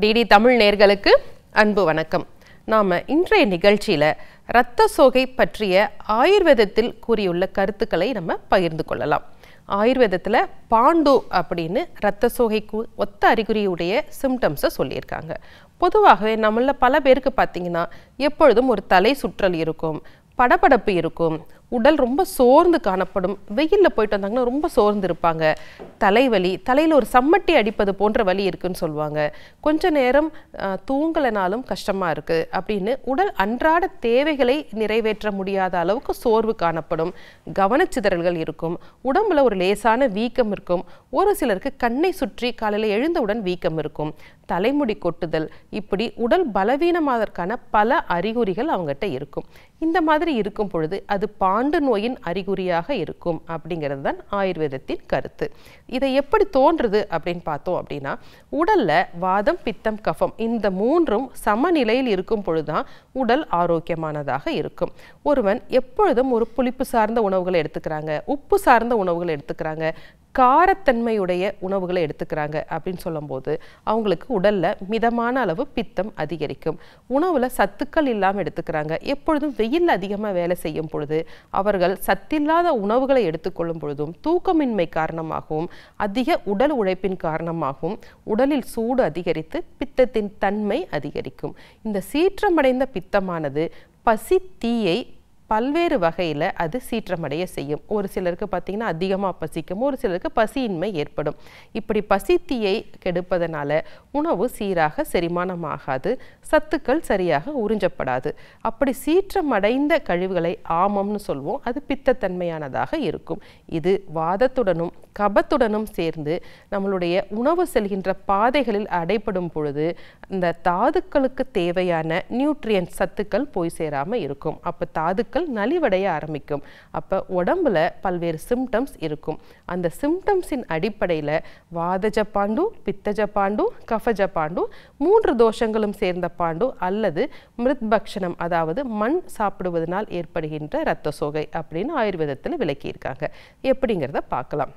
DD Tamil நேயர்களுக்கு அன்பு வணக்கம். நாம இன்றைய நிகழ்ச்சியில இரத்த சோகை பற்றிய ஆயுர்வேதத்தில் கூறியுள்ள கருத்துக்களை நம்ம பகிர்ந்து கொள்ளலாம். ஆயுர்வேதத்துல பாண்டு அப்படின்னு இரத்த சோகைக்கு ஒத்த அறிகுறியுடைய சிம்டம்ஸை சொல்லியிருக்காங்க. பொதுவாகவே நம்மள பல பேருக்கு பார்த்தீங்கன்னா எப்பொழுதும் ஒரு தலை சுற்றல் இருக்கும், படபடப்பு இருக்கும், உடல் ரொம்ப சோர்ந்து காணப்படும். வெயிலில் போயிட்டு வந்தாங்கன்னா ரொம்ப சோர்ந்து இருப்பாங்க. தலைவலி, தலையில் ஒரு சம்மட்டி அடிப்பது போன்ற வலி இருக்குன்னு சொல்லுவாங்க. கொஞ்ச நேரம் தூங்கலைனாலும் கஷ்டமாக இருக்குது அப்படின்னு உடல் அன்றாட தேவைகளை நிறைவேற்ற முடியாத அளவுக்கு சோர்வு காணப்படும். கவனச்சிதறல்கள் இருக்கும். உடம்புல ஒரு லேசான வீக்கம் இருக்கும். ஒரு சிலருக்கு கண்ணை சுற்றி காலையில் எழுந்தவுடன் வீக்கம் இருக்கும். தலைமுடி கொட்டுதல், இப்படி உடல் பலவீனமாவதற்கான பல அறிகுறிகள் அவங்ககிட்ட இருக்கும். இந்த மாதிரி இருக்கும் பொழுது அது பாண்டு நோயின் அறிகுறியாக இருக்கும் அப்படிங்கிறது தான் ஆயுர்வேதத்தின் கருத்து. இதை எப்படி தோன்றுது அப்படின்னு பார்த்தோம் அப்படின்னா, உடல்ல வாதம், பித்தம், கஃபம் இந்த மூன்றும் சமநிலையில் இருக்கும் பொழுதுதான் உடல் ஆரோக்கியமானதாக இருக்கும். ஒருவன் எப்பொழுதும் ஒரு புளிப்பு சார்ந்த உணவுகளை எடுத்துக்கிறாங்க, உப்பு சார்ந்த உணவுகளை எடுத்துக்கிறாங்க, காரத்தன்மையுடைய உணவுகளை எடுத்துக்கிறாங்க அப்படின்னு சொல்லும்போது அவங்களுக்கு உடல்ல மிதமான அளவு பித்தம் அதிகரிக்கும். உணவுல சத்துக்கள் இல்லாமல் எடுத்துக்கிறாங்க, எப்பொழுதும் வெயில் அதிகமாக வேலை செய்யும் பொழுது அவர்கள் சத்தில்லாத உணவுகளை எடுத்துக்கொள்ளும் பொழுதும் தூக்கமின்மை காரணமாகவும் அதிக உடல் உழைப்பின் காரணமாகவும் உடலில் சூடு அதிகரித்து பித்தத்தின் தன்மை அதிகரிக்கும். இந்த சீற்றமடைந்த பித்தமானது பசி தீயை பல்வேறு வகையில் அது சீற்றமடைய செய்யும். ஒரு சிலருக்கு பார்த்திங்கன்னா அதிகமாக பசிக்கும், ஒரு சிலருக்கு பசியின்மை ஏற்படும். இப்படி பசி தீயை கெடுப்பதனால உணவு சீராக செரிமானமாகாது, சத்துக்கள் சரியாக உறிஞ்சப்படாது. அப்படி சீற்றமடைந்த கழிவுகளை ஆமம்னு சொல்வோம். அது பித்தத்தன்மையானதாக இருக்கும். இது வாதத்துடனும் கபத்துடனும் சேர்ந்து நம்மளுடைய உணவு செல்கின்ற பாதைகளில் அடைப்படும் பொழுது இந்த தாதுக்களுக்கு தேவையான நியூட்ரியன்ட் சத்துக்கள் போய் சேராமல் இருக்கும். அப்போ தாதுக்கள் நலிவடைய ஆரம்பிக்கும். அப்போ உடம்புல பல்வேறு சிம்டம்ஸ் இருக்கும். அந்த சிம்டம்ஸின் அடிப்படையில் வாதஜ பாண்டு, பித்தஜ பாண்டு, கஃபஜ பாண்டு, 3 தோஷங்களும் சேர்ந்த பாண்டு அல்லது மிருத்பக்ஷணம், அதாவது மண் சாப்பிடுவதனால் ஏற்படுகின்ற இரத்த சோகை அப்படின்னு ஆயுர்வேதத்தில் விளக்கியிருக்காங்க. எப்படிங்கிறத பார்க்கலாம்.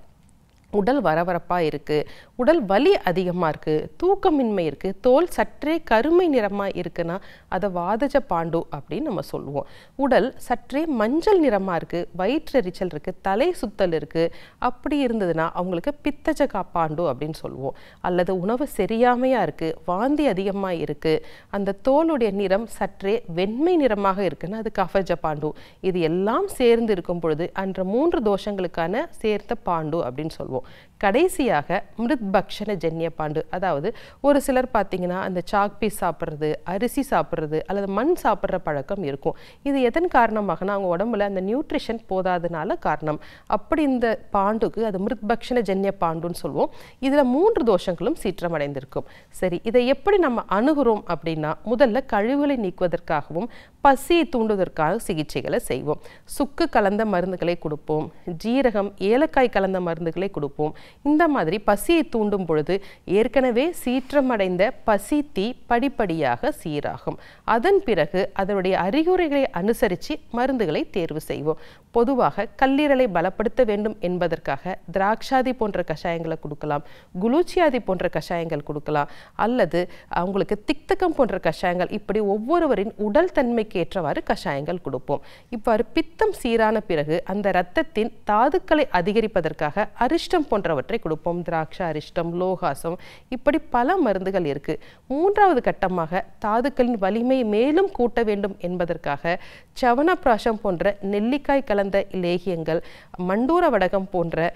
உடல் வரவரப்பாக இருக்குது, உடல் வலி அதிகமாக இருக்குது, தூக்கமின்மை இருக்குது, தோல் சற்றே கருமை நிறமாக இருக்குன்னா அதை வாதஜ பாண்டு அப்படின்னு நம்ம சொல்லுவோம். உடல் சற்றே மஞ்சள் நிறமாக இருக்குது, வயிற்றெரிச்சல் இருக்குது, தலை சுத்தல் இருக்குது, அப்படி இருந்ததுன்னா அவங்களுக்கு பித்தஜ பாண்டு அப்படின்னு சொல்லுவோம். அல்லது உணவு சரியாமையாக இருக்குது, வாந்தி அதிகமாக இருக்குது, அந்த தோலுடைய நிறம் சற்றே வெண்மை நிறமாக இருக்குன்னா அது கஃபஜ பாண்டு. இது எல்லாம் சேர்ந்து இருக்கும் பொழுது அன்ற 3 தோஷங்களுக்கான சேர்த்த பாண்டு அப்படின்னு சொல்லுவோம். கடைசியாக மிருத்பக்ஷண ஜன்ய பாண்டு, அதாவது ஒரு சிலர் பார்த்தீங்கன்னா அந்த சாக் பீஸ் சாப்பிட்றது, அரிசி சாப்பிட்றது அல்லது மண் சாப்பிட்ற பழக்கம் இருக்கும். இது எதன் காரணமாகனா அவங்க உடம்புல அந்த நியூட்ரிஷன் போதாதனால காரணம். அப்படி இந்த பாண்டுக்கு அது மிருத்பக்ஷண ஜன்ய பாண்டுன்னு சொல்லுவோம். இதில் 3 தோஷங்களும் சீற்றமடைந்திருக்கும். சரி, இதை எப்படி நம்ம அணுகுறோம் அப்படின்னா, முதல்ல கழிவுகளை நீக்குவதற்காகவும் பசியை தூண்டுவதற்காக சிகிச்சைகளை செய்வோம். சுக்கு கலந்த மருந்துகளை கொடுப்போம், ஜீரகம், ஏலக்காய் கலந்த மருந்துகளை கொடுப்போம். இந்த மாதிரி பசியை தூண்டும் பொழுது ஏற்கனவே சீற்றமடைந்த பசி தீ படிப்படியாக சீராகும். அதன் பிறகு அதனுடைய அறிகுறிகளை அனுசரித்து மருந்துகளை தேர்வு செய்வோம். பொதுவாக கல்லீரலை பலப்படுத்த வேண்டும் என்பதற்காக திராட்சாதி போன்ற கஷாயங்களை கொடுக்கலாம், குலூச்சியாதி போன்ற கஷாயங்கள் கொடுக்கலாம், அல்லது அவங்களுக்கு திக்தகம் போன்ற கஷாயங்கள், இப்படி ஒவ்வொருவரின் உடல் தன்மைக்கு ஏற்றவாறு கஷாயங்கள் கொடுப்போம். இவ்வாறு பித்தம் சீரான பிறகு அந்த இரத்தத்தின் தாதுக்களை அதிகரிப்பதற்காக அரிஷ்டம் போன்றவற்றை கொடுப்போம். திராட்சை அரிஷ்டம், லோகாசம், இப்படி பல மருந்துகள் இருக்கு. 3வது கட்டமாக தாதுக்களின் வலிமை மேலும் கூட்ட வேண்டும் என்பதற்காக சவனப்பிராசம் போன்ற நெல்லிக்காய் கலந்த லேகியங்கள், மண்டூர வடகம் போன்ற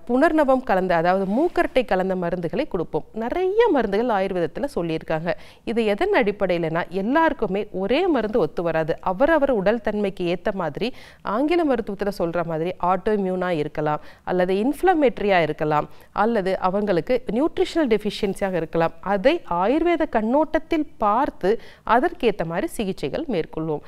புனர்நவம் கலந்த, அதாவது மூக்கரட்டை கலந்த மருந்துகளை கொடுப்போம். நிறைய மருந்துகள் ஆயுர்வேதத்தில் சொல்லியிருக்காங்க. இது எதன் அடிப்படையிலனா, எல்லாருக்குமே ஒரே மருந்து ஒத்து வராது. அவரவர் உடல் தன்மைக்கு ஏற்ற மாதிரி ஆங்கில மருத்துவத்தில் சொல்ற மாதிரி ஆட்டோமியூனா இருக்கலாம், அல்லது இன்ஃப்ளமேட்டரியா இருக்கலாம், அல்லது அவங்களுக்கு நியூட்ரிஷனல் டெஃபிஷியன்சியாக இருக்கலாம். அதை ஆயுர்வேத கண்ணோட்டத்தில் பார்த்து அதற்கேற்ற மாதிரி சிகிச்சைகள் மேற்கொள்வோம்.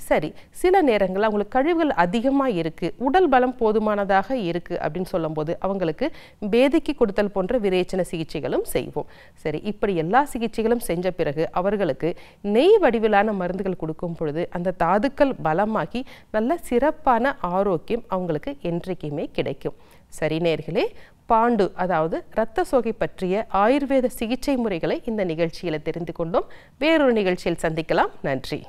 சரி, சில நேரங்கள் அவங்களுக்கு கழிவுகள் அதிகமாக இருக்கு, உடல் பலம் போதுமானதாக இருக்கு அப்படின்னு சொல்லும்போது அவங்களுக்கு பேதிக்கு கொடுத்தல் போன்ற விரேச்சன சிகிச்சைகளும் செய்வோம். சரி, இப்படி எல்லா சிகிச்சைகளும் செஞ்ச பிறகு அவர்களுக்கு நெய் வடிவிலான மருந்துகள் கொடுக்கும் பொழுது அந்த தாதுக்கள் பலமாகி நல்ல சிறப்பான ஆரோக்கியம் அவங்களுக்கு என்றைக்குமே கிடைக்கும். சரி நேயர்களே, பாண்டு அதாவது இரத்த சோகை பற்றிய ஆயுர்வேத சிகிச்சை முறைகளை இந்த நிகழ்ச்சியில் தெரிந்து கொண்டோம். வேறொரு நிகழ்ச்சியில் சந்திக்கலாம். நன்றி.